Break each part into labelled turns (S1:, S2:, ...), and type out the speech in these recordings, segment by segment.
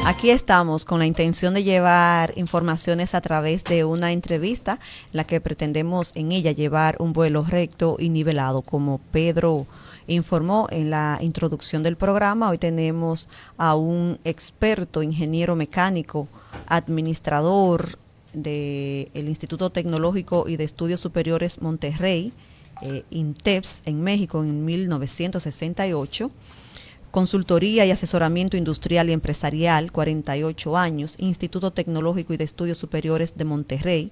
S1: Aquí estamos con la intención de llevar informaciones a través de una entrevista, en la que pretendemos en ella llevar un vuelo recto y nivelado. Como Pedro informó en la introducción del programa, hoy tenemos a un experto, ingeniero mecánico, administrador del Instituto Tecnológico y de Estudios Superiores Monterrey, INTEPS, en México en 1968. Consultoría y asesoramiento industrial y empresarial, 48 años, Instituto Tecnológico y de Estudios Superiores de Monterrey.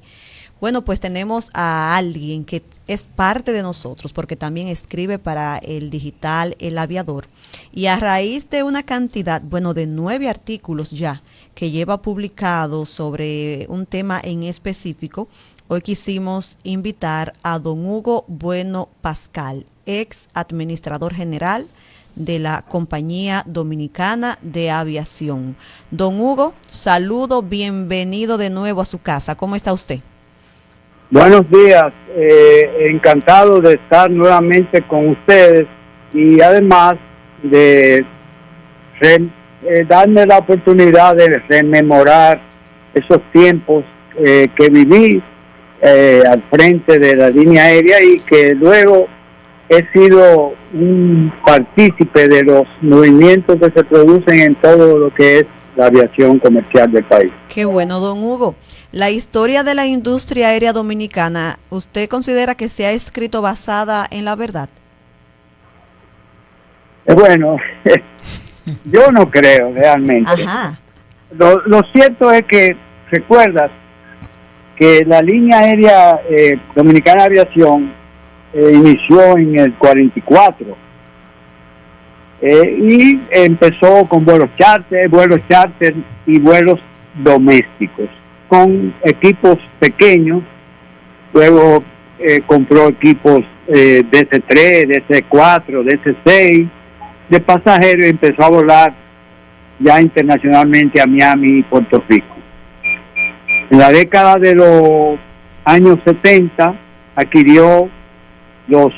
S1: Bueno, pues tenemos a alguien que es parte de nosotros, porque también escribe para el digital El Aviador. Y a raíz de una cantidad, de 9 artículos ya, que lleva publicado sobre un tema en específico, hoy quisimos invitar a don Hugo Bueno Pascal, ex administrador general de la Compañía Dominicana de Aviación. Don Hugo, saludo, bienvenido de nuevo a su casa. ¿Cómo está usted?
S2: Buenos días, encantado de estar nuevamente con ustedes y además de darme la oportunidad de rememorar esos tiempos que viví al frente de la línea aérea y que luego he sido un partícipe de los movimientos que se producen en todo lo que es la aviación comercial del país.
S1: Qué bueno, don Hugo. La historia de la industria aérea dominicana, ¿usted considera que se ha escrito basada en la verdad?
S2: Bueno, yo no creo realmente.
S1: Ajá.
S2: Lo cierto es que, recuerdas que la línea aérea dominicana de aviación inició en el 44 y empezó con vuelos charter y vuelos domésticos con equipos pequeños. Luego compró equipos DC-3, DC-4, DC-6 de pasajeros y empezó a volar ya internacionalmente a Miami y Puerto Rico. En la década de los años 70 adquirió los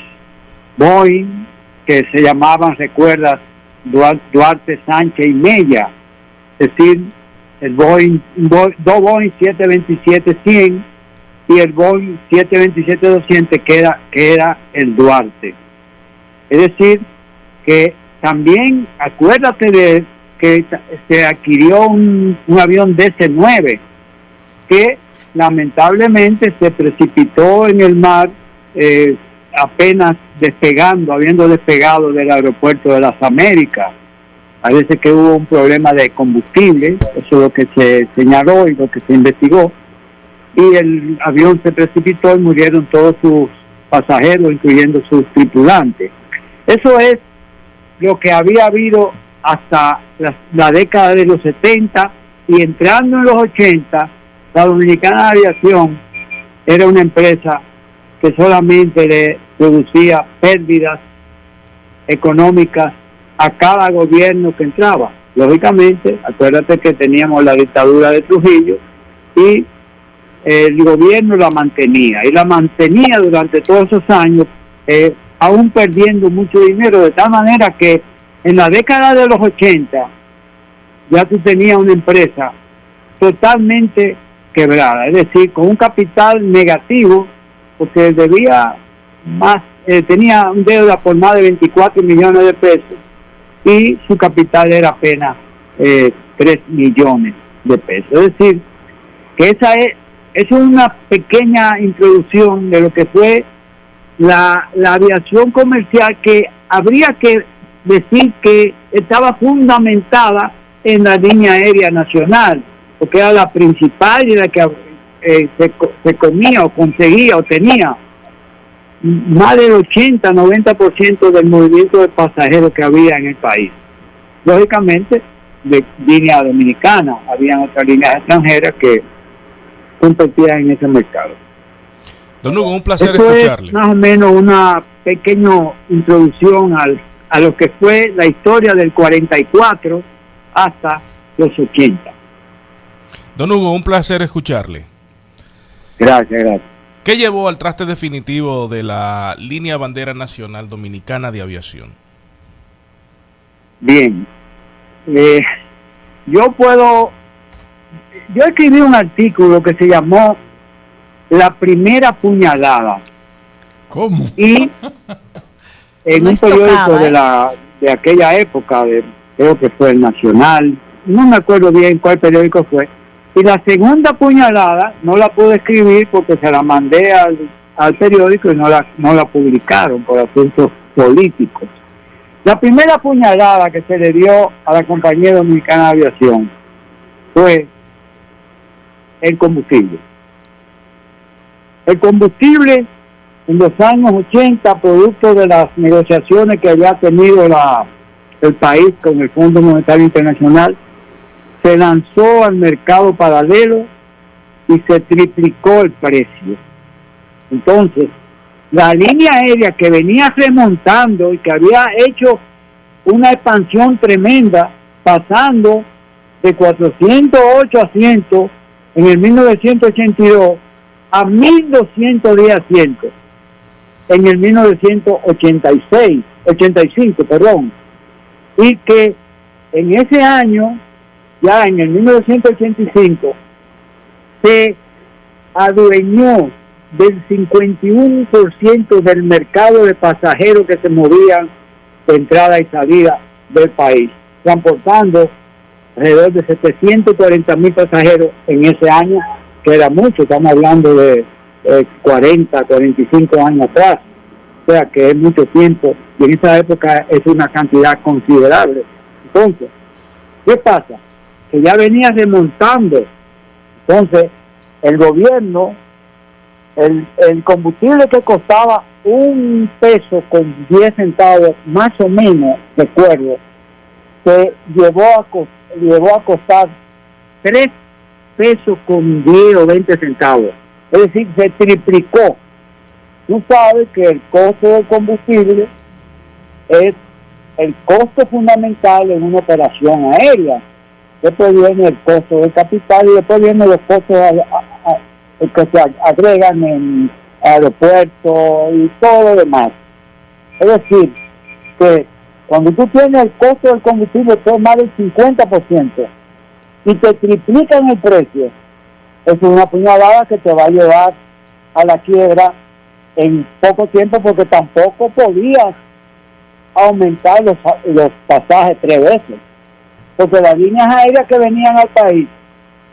S2: Boeing, que se llamaban, recuerdas, Duarte, Sánchez y Mella, es decir, dos Boeing 727-100 y el Boeing 727-200 que era el Duarte. Es decir, que también, acuérdate de que se adquirió un avión DC-9 que lamentablemente se precipitó en el mar apenas habiendo despegado del aeropuerto de las Américas. Parece que hubo un problema de combustible, eso es lo que se señaló y lo que se investigó, y el avión se precipitó y murieron todos sus pasajeros, incluyendo sus tripulantes. Eso es lo que había habido hasta la década de los 70, y entrando en los 80, la Dominicana de Aviación era una empresa que solamente le producía pérdidas económicas a cada gobierno que entraba. Lógicamente, acuérdate que teníamos la dictadura de Trujillo y el gobierno la mantenía durante todos esos años, aún perdiendo mucho dinero, de tal manera que en la década de los 80 ya tú tenías una empresa totalmente quebrada, es decir, con un capital negativo, porque debía más, tenía un deuda por más de 24 millones de pesos y su capital era apenas 3 millones de pesos. Es decir, que esa es una pequeña introducción de lo que fue la aviación comercial, que habría que decir que estaba fundamentada en la línea aérea nacional, porque era la principal y la que se comía o conseguía o tenía más del 80-90% del movimiento de pasajeros que había en el país. Lógicamente, de línea dominicana, habían otras líneas extranjeras que competían en ese mercado.
S3: Don Hugo, un placer
S2: Esto
S3: escucharle.
S2: Es más o menos una pequeña introducción a lo que fue la historia del 44 hasta los 80.
S3: Don Hugo, un placer escucharle.
S2: Gracias.
S3: ¿Qué llevó al traste definitivo de la línea bandera nacional dominicana de aviación?
S2: Bien, yo escribí un artículo que se llamó La primera puñalada.
S4: ¿Cómo?
S2: Y en
S1: Una
S2: un periódico
S1: estocada,
S2: de aquella época, creo que fue el Nacional, no me acuerdo bien cuál periódico fue. Y la segunda puñalada no la pude escribir porque se la mandé al periódico y no la publicaron por asuntos políticos. La primera puñalada que se le dio a la Compañía Dominicana de Aviación fue el combustible. El combustible en los años 80, producto de las negociaciones que había tenido el país con el Fondo Monetario Internacional, se lanzó al mercado paralelo y se triplicó el precio. Entonces, la línea aérea que venía remontando y que había hecho una expansión tremenda, pasando de 408 asientos en el 1982 a 1.210 asientos en el 1985, y que en ese año, ya en el 1985, se adueñó del 51% del mercado de pasajeros que se movían de entrada y salida del país, transportando alrededor de 740,000 pasajeros en ese año, que era mucho, estamos hablando de 45 años atrás, o sea que es mucho tiempo, y en esa época es una cantidad considerable. Entonces, ¿qué pasa? Que ya venía remontando. Entonces, el gobierno, el combustible que costaba $1.10 más o menos, recuerdo, se llevó a costar $3.10 o 20 centavos. Es decir, se triplicó. Tú sabes que el costo del combustible es el costo fundamental en una operación aérea. Después viene el costo del capital y después vienen los costos que se agregan en aeropuertos y todo lo demás. Es decir, que cuando tú tienes el costo del combustible por más del 50% y te triplican el precio, es una puñalada que te va a llevar a la quiebra en poco tiempo, porque tampoco podías aumentar los pasajes 3 veces, porque las líneas aéreas que venían al país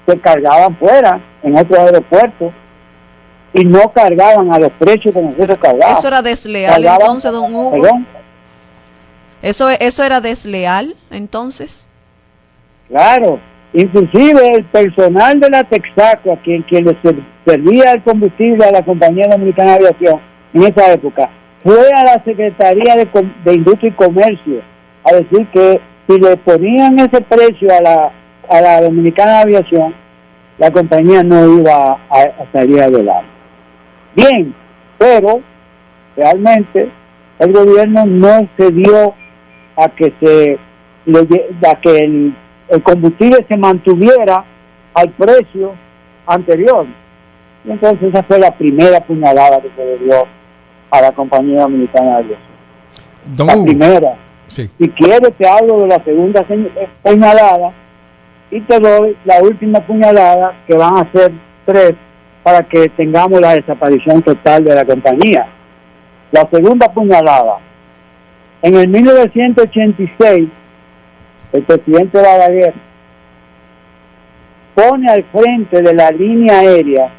S2: se cargaban fuera, en otros aeropuertos, y no cargaban a los precios que nosotros cargábamos.
S1: Eso era desleal, entonces, don Hugo.
S2: ¿Perdón?
S1: Eso era desleal, entonces.
S2: Claro, inclusive el personal de la Texaco, a quien le servía el combustible a la Compañía Dominicana de Aviación en esa época, fue a la Secretaría de Industria y Comercio a decir que si le ponían ese precio a la Dominicana de Aviación, la compañía no iba a salir adelante. Bien, pero realmente el gobierno no cedió a que el combustible se mantuviera al precio anterior. Y entonces esa fue la primera puñalada que se le dio a la Compañía Dominicana de Aviación.
S4: Don
S2: La
S4: Hugo,
S2: primera.
S4: sí.
S2: Si quieres te hablo de la segunda puñalada y te doy la última puñalada, que van a ser 3, para que tengamos la desaparición total de la compañía. La segunda puñalada. En el 1986, el presidente Balaguer pone al frente de la línea aérea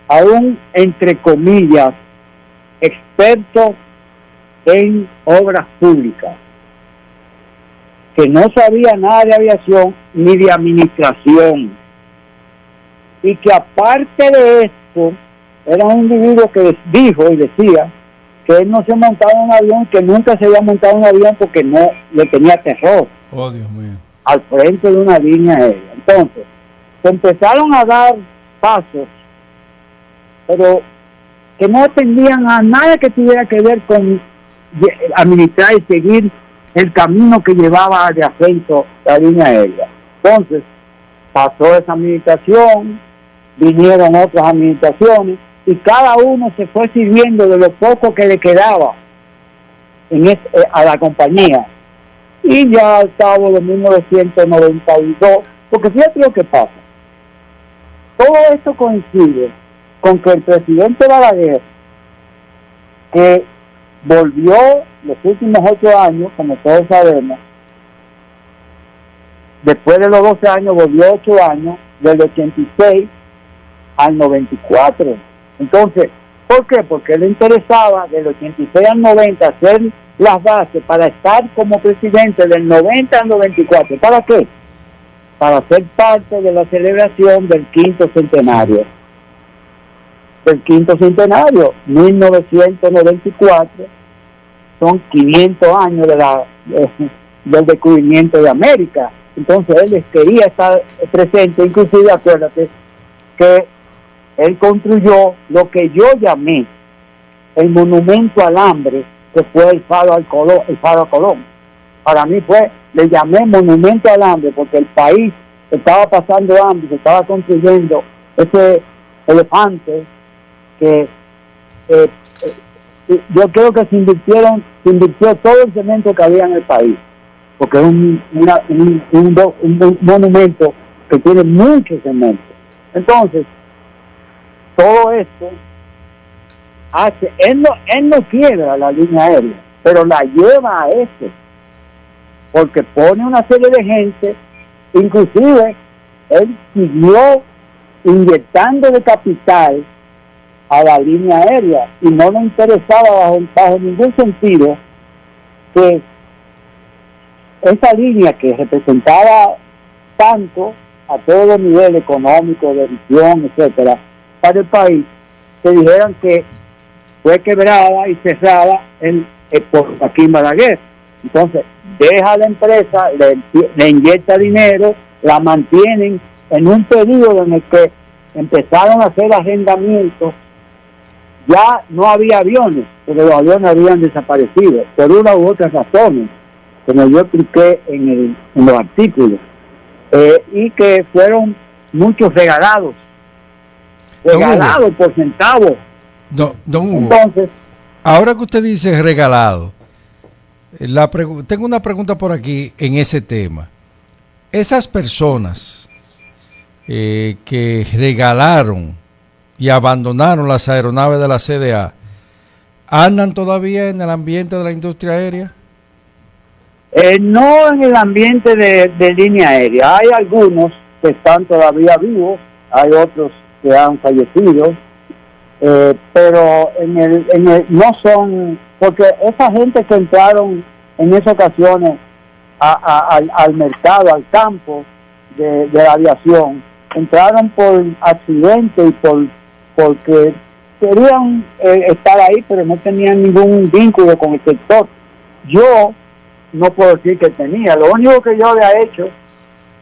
S2: a un, entre comillas, experto en obras públicas, que no sabía nada de aviación ni de administración, y que aparte de esto, era un individuo que dijo y decía que él no se montaba en un avión, que nunca se había montado en un avión porque no le tenía terror.
S4: Oh, Dios mío.
S2: Al frente de una línea aérea. Entonces, se empezaron a dar pasos, pero que no tendrían a nada que tuviera que ver con administrar y seguir el camino que llevaba de ascenso la línea aérea. Entonces, pasó esa administración, vinieron otras administraciones, y cada uno se fue sirviendo de lo poco que le quedaba a la compañía. y ya al cabo de 1992, porque fíjate lo que pasa, todo esto coincide con que el presidente Balaguer, que volvió los últimos 8 años, como todos sabemos, después de los 12 años volvió 8 años, del 86 al 94. Entonces, ¿por qué? Porque le interesaba del 86 al 90 hacer las bases para estar como presidente del 90 al 94. ¿Para qué? Para ser parte de la celebración del quinto centenario. Sí. Del quinto centenario, 1994, son 500 años del descubrimiento de América. Entonces él quería estar presente, inclusive acuérdate que él construyó lo que yo llamé el monumento al hambre, que fue el faro a Colón. Para mí le llamé monumento al hambre porque el país estaba pasando hambre, se estaba construyendo ese elefante que yo creo que se invirtió todo el cemento que había en el país, porque es un monumento que tiene mucho cemento. Entonces, todo esto hace, él no quiebra la línea aérea, pero la lleva a eso, porque pone una serie de gente, inclusive él siguió inyectando de capital a la línea aérea y no le interesaba bajo ningún sentido que esa línea que representaba tanto a todos los niveles económicos, de visión, etcétera, para el país, se dijeran que fue quebrada y cerrada por Joaquín Balaguer. Entonces, deja a la empresa, le inyecta dinero, la mantienen en un periodo en el que empezaron a hacer arrendamientos. Ya no había aviones, porque los aviones habían desaparecido, por una u otra razones, como yo expliqué en los artículos, y que fueron muchos regalados por centavos.
S4: Don Hugo,
S2: entonces,
S4: ahora que usted dice regalado, tengo una pregunta por aquí en ese tema. Esas personas que regalaron y abandonaron las aeronaves de la CDA, ¿andan todavía en el ambiente de la industria aérea?
S2: No en el ambiente de línea aérea. Hay algunos que están todavía vivos, hay otros que han fallecido, pero no son, porque esa gente que entraron en esas ocasiones al mercado, al campo de la aviación, entraron por accidente y porque querían estar ahí, pero no tenían ningún vínculo con el sector. Yo no puedo decir que tenía. Lo único que yo había hecho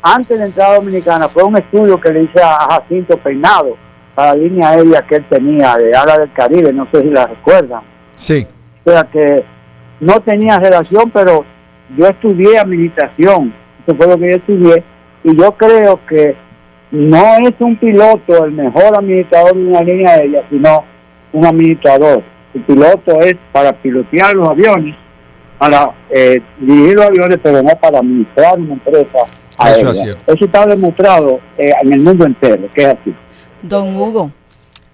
S2: antes de entrar a Dominicana fue un estudio que le hice a Jacinto Peinado para la línea aérea que él tenía de Ala del Caribe, no sé si la recuerdan.
S4: Sí.
S2: O sea que no tenía relación, pero yo estudié administración, eso fue lo que yo estudié, y yo creo que no es un piloto el mejor administrador de una línea aérea, sino un administrador. El piloto es para pilotear los aviones, para dirigir los aviones, pero no para administrar una empresa aérea. Eso está demostrado en el mundo entero, que es así.
S1: Don Hugo,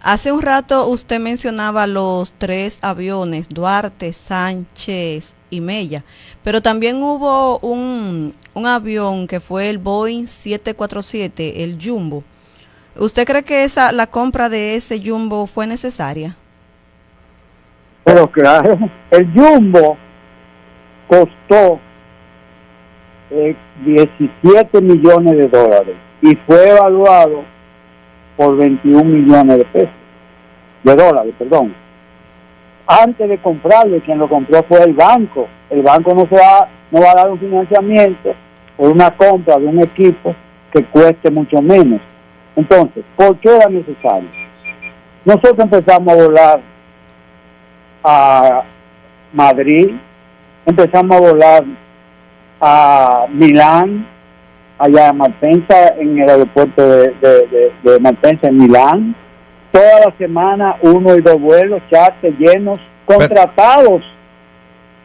S1: hace un rato usted mencionaba los 3 aviones, Duarte, Sánchez y Mella, pero también hubo un avión que fue el Boeing 747, el Jumbo. ¿Usted cree que la compra de ese Jumbo fue necesaria?
S2: Pero claro, el Jumbo costó 17 millones de dólares y fue evaluado por 21 millones de dólares, perdón. Antes de comprarlo, quien lo compró fue el banco. El banco no va a dar un financiamiento por una compra de un equipo que cueste mucho menos. Entonces, ¿por qué era necesario? Nosotros empezamos a volar a Madrid, empezamos a volar a Milán, allá en Malpensa, en el aeropuerto de Malpensa, en Milán. Toda la semana 1 y 2 vuelos, charter llenos, contratados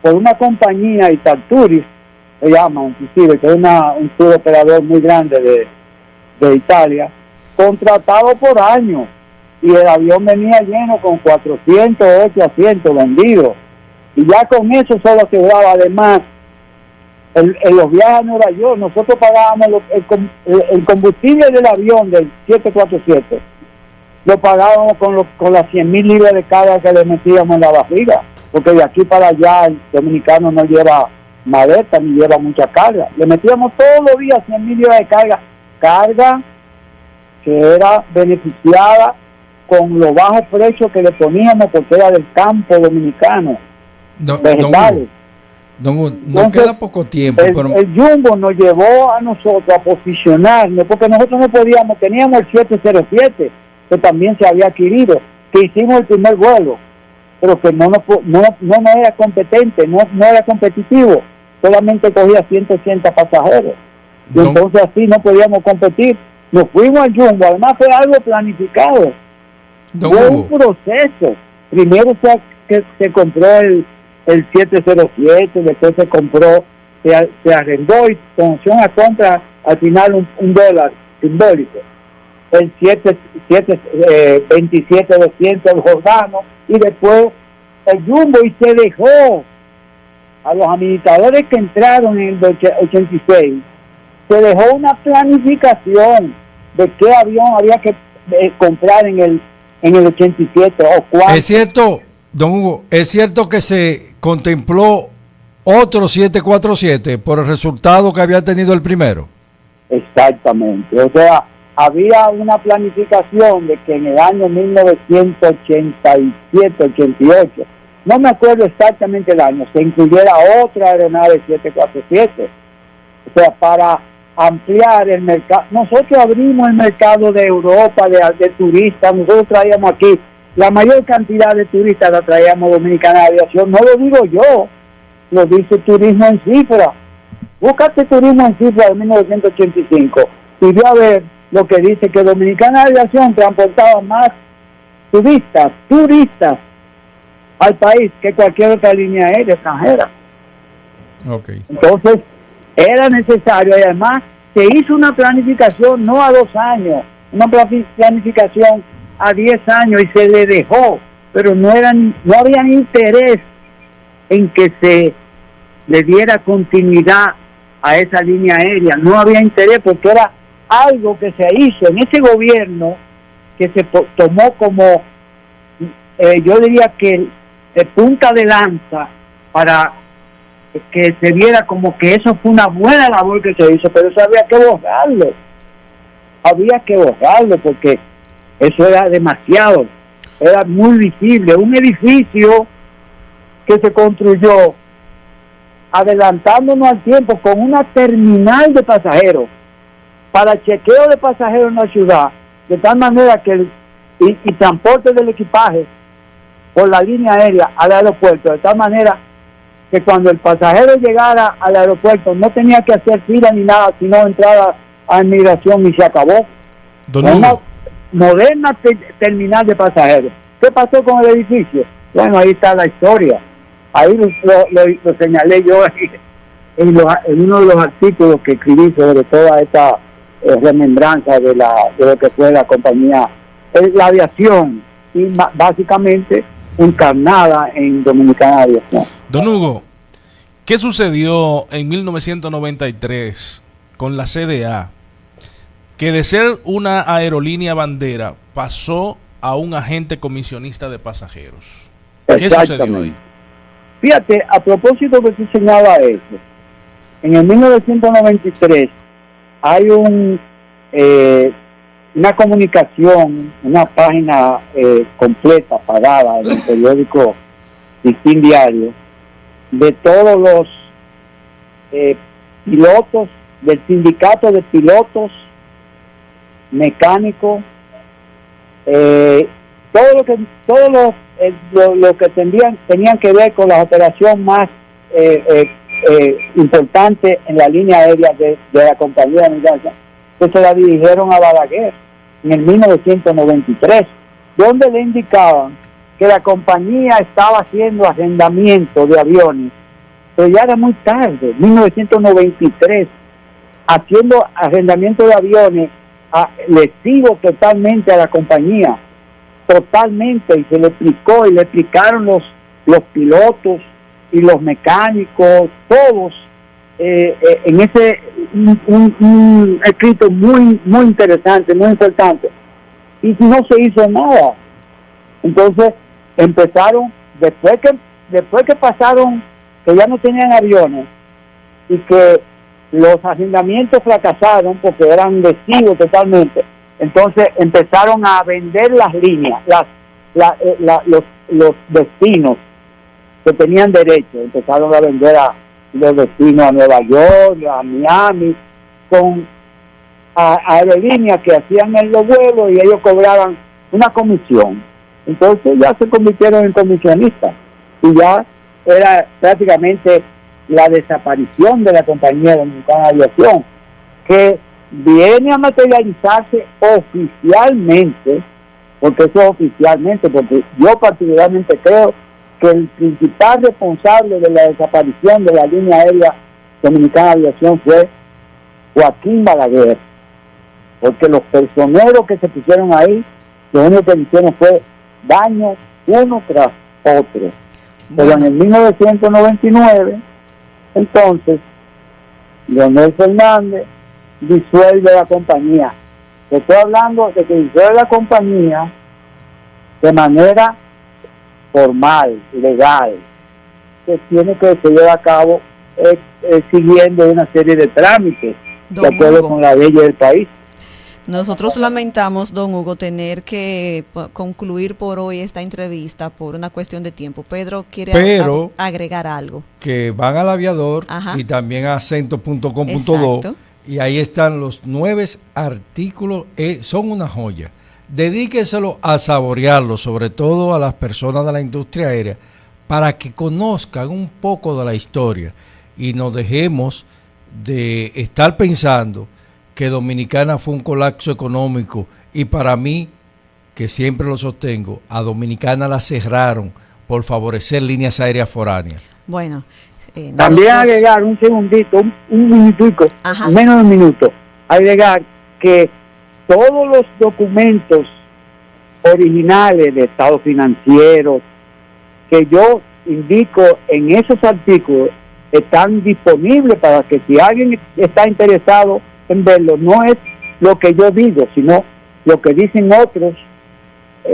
S2: por una compañía Italturis se llama, inclusive, que es un tour operador muy grande de Italia, contratado por año, y el avión venía lleno con 408 asientos vendidos, y ya con eso solo aseguraba. Además, en los viajes a Nueva York, nosotros pagábamos el combustible del avión del 747, lo pagábamos con las 100,000 libras de carga que le metíamos en la barriga, porque de aquí para allá el dominicano no lleva maleta ni lleva mucha carga. Le metíamos todos los días 100,000 libras de carga que era beneficiada con los bajos precios que le poníamos porque era del campo dominicano, vegetales.
S4: Don Hugo, nos
S2: Entonces,
S4: queda poco tiempo,
S2: el Jumbo nos llevó a nosotros a posicionarnos, porque nosotros no podíamos, teníamos el 707, que también se había adquirido, que hicimos el primer vuelo, pero que no era competente, no era competitivo, solamente cogía 180 pasajeros, y entonces así no podíamos competir. Nos fuimos al Jumbo, además fue algo planificado, fue un proceso. Primero se compró el 707, después se compró, se arrendó y con opción a compra al final un dólar simbólico, el 27-200 el Jordano, y después el Jumbo, y se dejó a los administradores que entraron en el 86, se dejó una planificación de qué avión había que comprar en el 87 o cuánto.
S4: Es cierto, don Hugo, es cierto que se contempló otro 747 por el resultado que había tenido el primero.
S2: Exactamente, o sea, había una planificación de que en el año 1987-88, no me acuerdo exactamente el año, se incluyera otra aeronave 747, o sea, para ampliar el mercado. Nosotros abrimos el mercado de Europa de turistas, nosotros traíamos aquí la mayor cantidad de turistas, la traíamos Dominicana Aviación, no lo digo yo, lo dice Turismo en Cifra. Búscate Turismo en Cifra de 1985 y ve a ver lo que dice, que Dominicana Aviación transportaba más turistas al país que cualquier otra línea aérea extranjera.
S4: Okay.
S2: Entonces era necesario, y además se hizo una planificación no a 2 años, una planificación a 10 años, y se le dejó, pero no había interés en que se le diera continuidad a esa línea aérea, no había interés, porque era algo que se hizo en ese gobierno, que se tomó como, yo diría que punta de lanza para que se viera como que eso fue una buena labor que se hizo, pero eso había que borrarlo, porque eso era demasiado, era muy visible. Un edificio que se construyó adelantándonos al tiempo con una terminal de pasajeros para chequeo de pasajeros en la ciudad, de tal manera que y transporte del equipaje por la línea aérea al aeropuerto, de tal manera que cuando el pasajero llegara al aeropuerto no tenía que hacer fila ni nada, sino entrar a inmigración y se acabó. Una moderna terminal de pasajeros. ¿Qué pasó con el edificio? Bueno, ahí está la historia. Ahí lo señalé yo en uno de los artículos que escribí sobre toda esta remembranza de lo que fue la compañía, la aviación, y básicamente encarnada en Dominicana Aviación.
S3: Don Hugo, ¿qué sucedió en 1993 con la CDA? Que de ser una aerolínea bandera pasó a un agente comisionista de pasajeros. ¿Qué sucedió ahí?
S2: Fíjate, a propósito que tú señalabas eso, en el 1993 hay una comunicación, una página completa, pagada en el periódico Listín Diario, de todos los pilotos del sindicato de pilotos mecánicos, todo lo que tenían que ver con la operación más importante en la línea aérea de la compañía de migración, que se la dirigieron a Balaguer en el 1993, donde le indicaban que la compañía estaba haciendo arrendamiento de aviones pero ya era muy tarde, 1993, haciendo arrendamiento de aviones lesivo totalmente a la compañía, totalmente, y se le explicó y le explicaron los pilotos y los mecánicos, todos, en ese un escrito muy interesante, muy importante, y no se hizo nada. Entonces empezaron, después que pasaron, que ya no tenían aviones y que los arrendamientos fracasaron porque eran lesivos totalmente, entonces empezaron a vender las líneas, los destinos que tenían derecho, empezaron a vender a los destinos a Nueva York, a Miami, con aerolíneas que hacían los vuelos y ellos cobraban una comisión. Entonces ya se convirtieron en comisionistas y ya era prácticamente la desaparición de la compañía dominicana de aviación, que viene a materializarse oficialmente, porque eso es oficialmente, porque yo particularmente creo que el principal responsable de la desaparición de la línea aérea dominicana de aviación fue Joaquín Balaguer, porque los personeros que se pusieron ahí, lo único que hicieron fue daños uno tras otro. Pero en el 1999, entonces, Leonel Fernández disuelve la compañía. Estoy hablando de que disuelve la compañía de manera formal, legal, que tiene que se llevar a cabo siguiendo una serie de trámites de acuerdo con la ley del país.
S1: Nosotros lamentamos, don Hugo, tener que concluir por hoy esta entrevista por una cuestión de tiempo. Pedro quiere agregar algo.
S4: Que van al aviador. Ajá. Y también a acento.com.do y ahí están los 9 artículos, son una joya. Dedíqueselo a saborearlo, sobre todo a las personas de la industria aérea, para que conozcan un poco de la historia y nos dejemos de estar pensando que Dominicana fue un colapso económico, y para mí, que siempre lo sostengo, a Dominicana la cerraron por favorecer líneas aéreas foráneas.
S1: Bueno,
S2: también agregar un segundito, un minutico, menos de un minuto, agregar que todos los documentos originales de estados financieros que yo indico en esos artículos están disponibles para que si alguien está interesado en verlo, no es lo que yo digo, sino lo que dicen otros,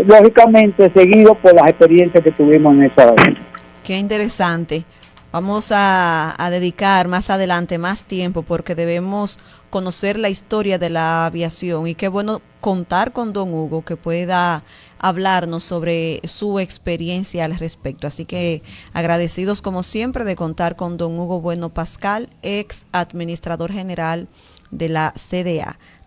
S2: lógicamente seguido por las experiencias que tuvimos en esa área.
S1: Qué interesante. Vamos a dedicar más adelante más tiempo porque debemos conocer la historia de la aviación, y qué bueno contar con don Hugo que pueda hablarnos sobre su experiencia al respecto. Así que agradecidos como siempre de contar con don Hugo Bueno Pascal, ex administrador general de la CDA.